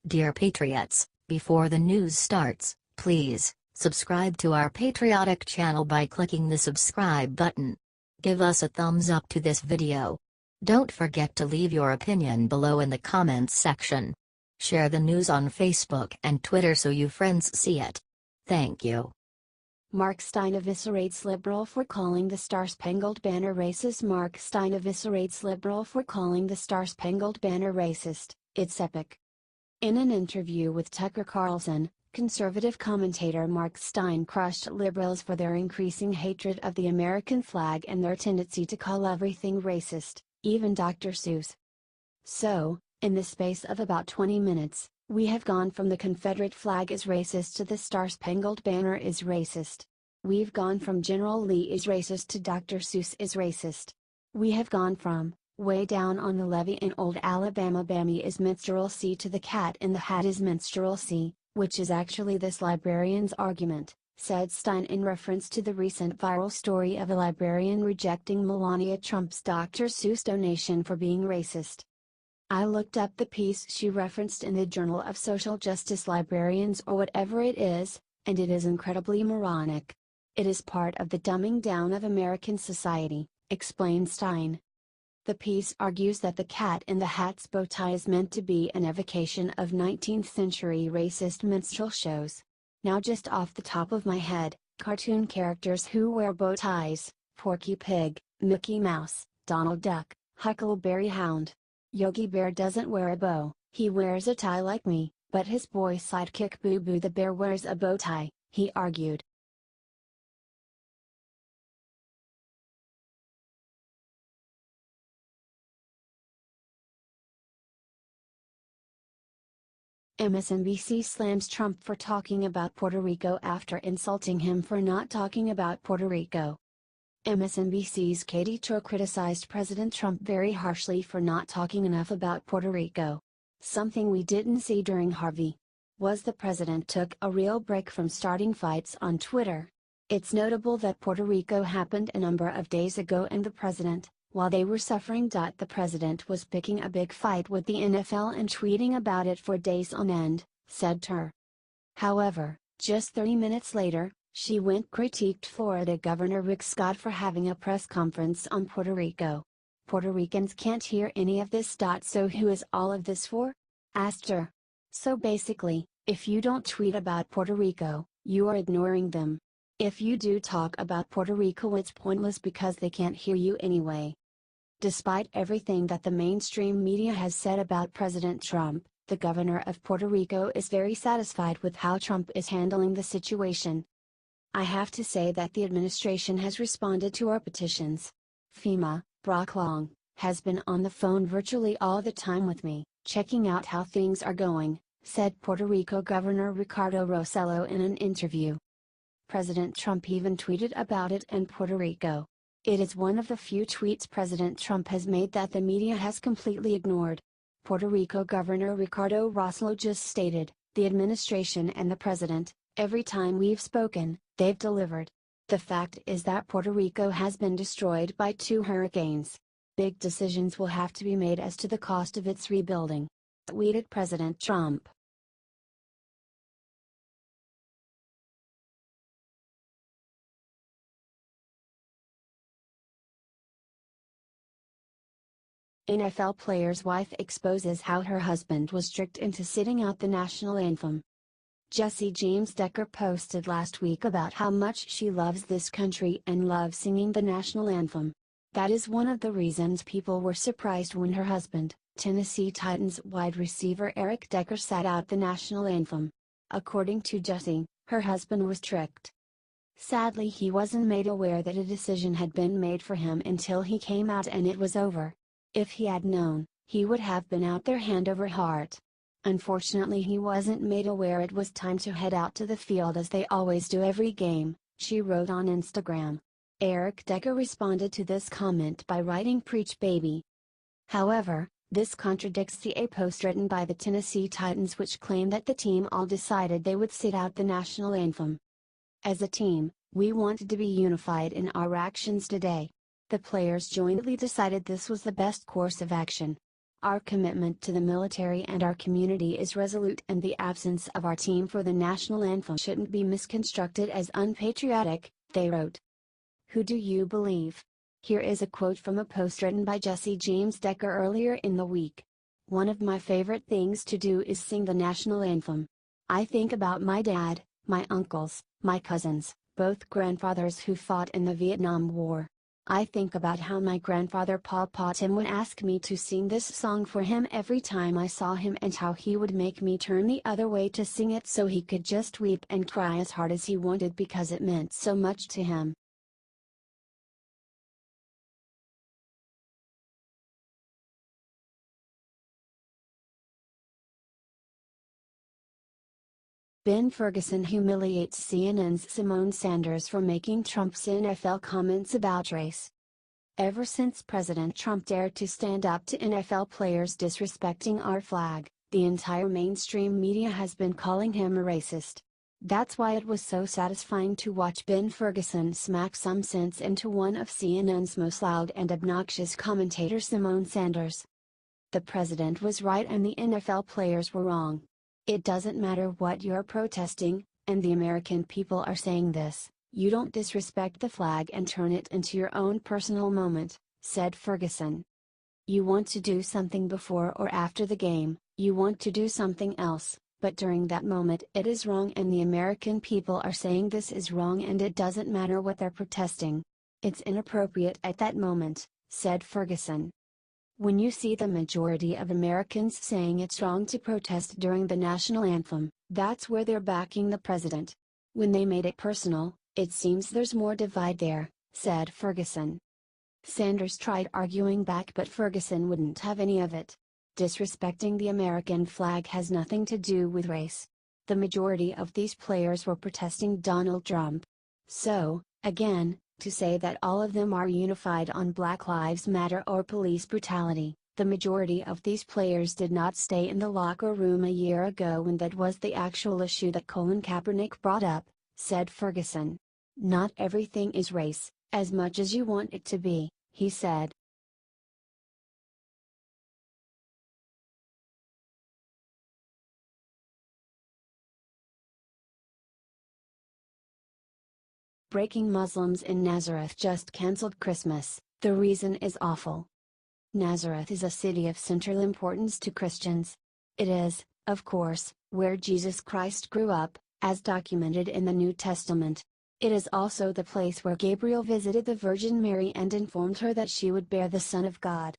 Dear Patriots, before the news starts, please subscribe to our patriotic channel by clicking the subscribe button. Give us a thumbs up to this video. Don't forget to leave your opinion below in the comments section. Share the news on Facebook and Twitter so you friends see it. Thank you. Mark Steyn eviscerates liberal for calling the Star-Spangled Banner racist. Mark Steyn eviscerates liberal for calling the Star-Spangled Banner racist. It's epic. In an interview with Tucker Carlson, conservative commentator Mark Steyn crushed liberals for their increasing hatred of the American flag and their tendency to call everything racist, even Dr. Seuss. So, in the space of about 20 minutes, we have gone from the Confederate flag is racist to the Star-Spangled Banner is racist. We've gone from General Lee is racist to Dr. Seuss is racist. We have gone from, way down on the levee in old Alabama Bammy is minstrelsy to the cat in the hat is minstrelsy, which is actually this Librarians argument, said Steyn in reference to the recent viral story of a librarian rejecting Melania Trump's Dr. Seuss donation for being racist. I looked up the piece she referenced in the Journal of Social Justice Librarians or whatever it is, and it is incredibly moronic. It is part of the dumbing down of American society, explained Steyn. The piece argues that the cat in the hat's bow tie is meant to be an evocation of 19th century racist minstrel shows. Now just off the top of my head, cartoon characters who wear bow ties, Porky Pig, Mickey Mouse, Donald Duck, Huckleberry Hound. Yogi Bear doesn't wear a bow, he wears a tie like me, but his boy sidekick Boo Boo the bear wears a bow tie, he argued. MSNBC slams Trump for talking about Puerto Rico after insulting him for not talking about Puerto Rico. MSNBC's Katie Cho criticized President Trump very harshly for not talking enough about Puerto Rico. Something we didn't see during Harvey was the president took a real break from starting fights on Twitter. It's notable that Puerto Rico happened a number of days ago and the president, while they were suffering. The president was picking a big fight with the NFL and tweeting about it for days on end, said Tur. However, just 30 minutes later, she critiqued Florida Governor Rick Scott for having a press conference on Puerto Rico. Puerto Ricans can't hear any of this. So who is all of this for? Asked her. So basically, if you don't tweet about Puerto Rico, you are ignoring them. If you do talk about Puerto Rico, it's pointless because they can't hear you anyway. Despite everything that the mainstream media has said about President Trump, the governor of Puerto Rico is very satisfied with how Trump is handling the situation. I have to say that the administration has responded to our petitions. FEMA, Brock Long, has been on the phone virtually all the time with me, checking out how things are going, said Puerto Rico Governor Ricardo Rossello in an interview. President Trump even tweeted about it in Puerto Rico. It is one of the few tweets President Trump has made that the media has completely ignored. Puerto Rico Governor Ricardo Rossello just stated, the administration and the president, every time we've spoken, they've delivered. The fact is that Puerto Rico has been destroyed by 2 hurricanes. Big decisions will have to be made as to the cost of its rebuilding, tweeted President Trump. NFL player's wife exposes how her husband was tricked into sitting out the national anthem. Jesse James Decker posted last week about how much she loves this country and loves singing the national anthem. That is one of the reasons people were surprised when her husband, Tennessee Titans wide receiver Eric Decker, sat out the national anthem. According to Jesse, her husband was tricked. Sadly, he wasn't made aware that a decision had been made for him until he came out and it was over. If he had known, he would have been out there hand over heart. Unfortunately, he wasn't made aware it was time to head out to the field as they always do every game, she wrote on Instagram. Eric Decker responded to this comment by writing "Preach baby." However, this contradicts the post written by the Tennessee Titans, which claimed that the team all decided they would sit out the national anthem. As a team, we wanted to be unified in our actions today. The players jointly decided this was the best course of action. Our commitment to the military and our community is resolute, and the absence of our team for the national anthem shouldn't be misconstrued as unpatriotic, they wrote. Who do you believe? Here is a quote from a post written by Jesse James Decker earlier in the week. One of my favorite things to do is sing the national anthem. I think about my dad, my uncles, my cousins, both grandfathers who fought in the Vietnam War. I think about how my grandfather Papa Tim would ask me to sing this song for him every time I saw him, and how he would make me turn the other way to sing it so he could just weep and cry as hard as he wanted because it meant so much to him. Ben Ferguson humiliates CNN's Symone Sanders for making Trump's NFL comments about race. Ever since President Trump dared to stand up to NFL players disrespecting our flag, the entire mainstream media has been calling him a racist. That's why it was so satisfying to watch Ben Ferguson smack some sense into one of CNN's most loud and obnoxious commentators, Symone Sanders. The president was right and the NFL players were wrong. It doesn't matter what you're protesting, and the American people are saying this. You don't disrespect the flag and turn it into your own personal moment, said Ferguson. You want to do something before or after the game, you want to do something else, but during that moment it is wrong, and the American people are saying this is wrong, and it doesn't matter what they're protesting. It's inappropriate at that moment, said Ferguson. When you see the majority of Americans saying it's wrong to protest during the national anthem, that's where they're backing the president. When they made it personal, it seems there's more divide there, said Ferguson. Sanders tried arguing back, but Ferguson wouldn't have any of it. Disrespecting the American flag has nothing to do with race. The majority of these players were protesting Donald Trump. So, again, to say that all of them are unified on Black Lives Matter or police brutality, the majority of these players did not stay in the locker room a year ago when that was the actual issue that Colin Kaepernick brought up, said Ferguson. Not everything is race, as much as you want it to be, he said. Breaking Muslims in Nazareth just cancelled Christmas, the reason is awful. Nazareth is a city of central importance to Christians. It is, of course, where Jesus Christ grew up, as documented in the New Testament. It is also the place where Gabriel visited the Virgin Mary and informed her that she would bear the Son of God.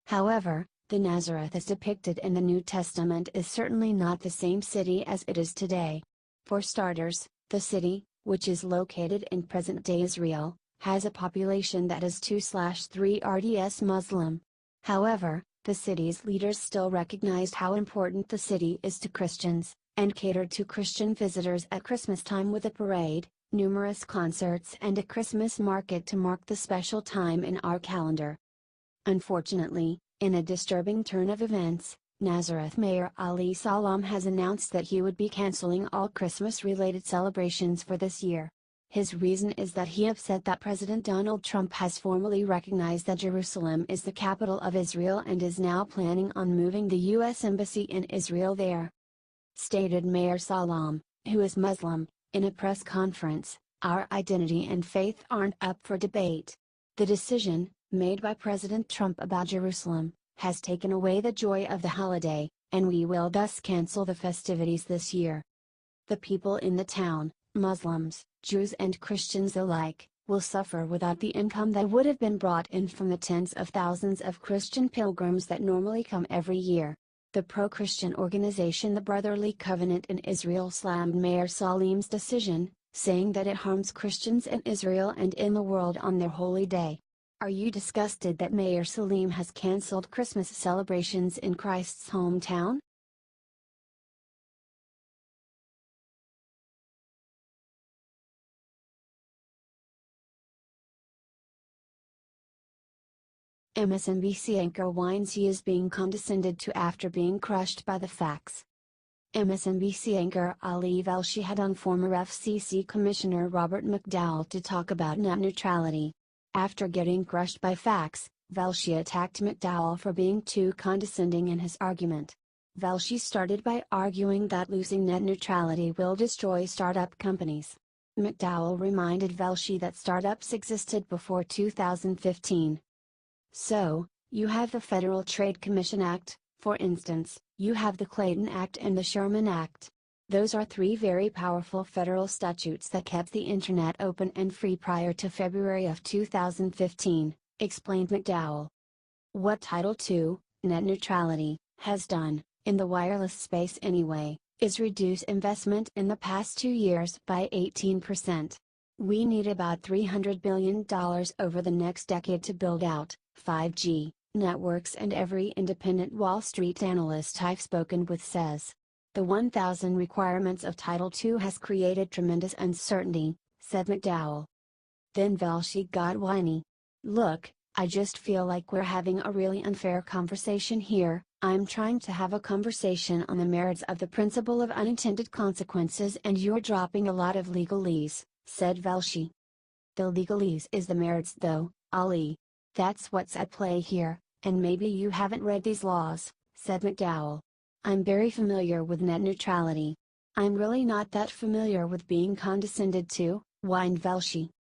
However, the Nazareth as depicted in the New Testament is certainly not the same city as it is today. For starters, the city, which is located in present-day Israel, has a population that is 2/3 RDS Muslim. However, the city's leaders still recognized how important the city is to Christians, and catered to Christian visitors at Christmas time with a parade, numerous concerts and a Christmas market to mark the special time in our calendar. Unfortunately, in a disturbing turn of events, Nazareth Mayor Ali Salam has announced that he would be canceling all Christmas-related celebrations for this year. His reason is that he upset that President Donald Trump has formally recognized that Jerusalem is the capital of Israel and is now planning on moving the U.S. Embassy in Israel there. Stated Mayor Salam, who is Muslim, in a press conference, "Our identity and faith aren't up for debate. The decision, made by President Trump about Jerusalem, has taken away the joy of the holiday, and we will thus cancel the festivities this year. The people in the town, Muslims, Jews and Christians alike, will suffer without the income that would have been brought in from the tens of thousands of Christian pilgrims that normally come every year." The pro-Christian organization The Brotherly Covenant in Israel slammed Mayor Salim's decision, saying that it harms Christians in Israel and in the world on their holy day. Are you disgusted that Mayor Salim has cancelled Christmas celebrations in Christ's hometown? MSNBC anchor whines he is being condescended to after being crushed by the facts. MSNBC anchor Ali Velshi had on former FCC Commissioner Robert McDowell to talk about net neutrality. After getting crushed by facts, Velshi attacked McDowell for being too condescending in his argument. Velshi started by arguing that losing net neutrality will destroy startup companies. McDowell reminded Velshi that startups existed before 2015. So, you have the Federal Trade Commission Act, for instance, you have the Clayton Act and the Sherman Act. Those are three very powerful federal statutes that kept the internet open and free prior to February of 2015, explained McDowell. What Title II, net neutrality, has done, in the wireless space anyway, is reduce investment in the past 2 years by 18%. We need about $300 billion over the next decade to build out 5G networks, and every independent Wall Street analyst I've spoken with says the 1,000 requirements of Title II has created tremendous uncertainty, said McDowell. Then Velshi got whiny. Look, I just feel like we're having a really unfair conversation here. I'm trying to have a conversation on the merits of the principle of unintended consequences and you're dropping a lot of legalese, said Velshi. The legalese is the merits though, Ali. That's what's at play here, and maybe you haven't read these laws, said McDowell. I'm very familiar with net neutrality. I'm really not that familiar with being condescended to, whined Velshi.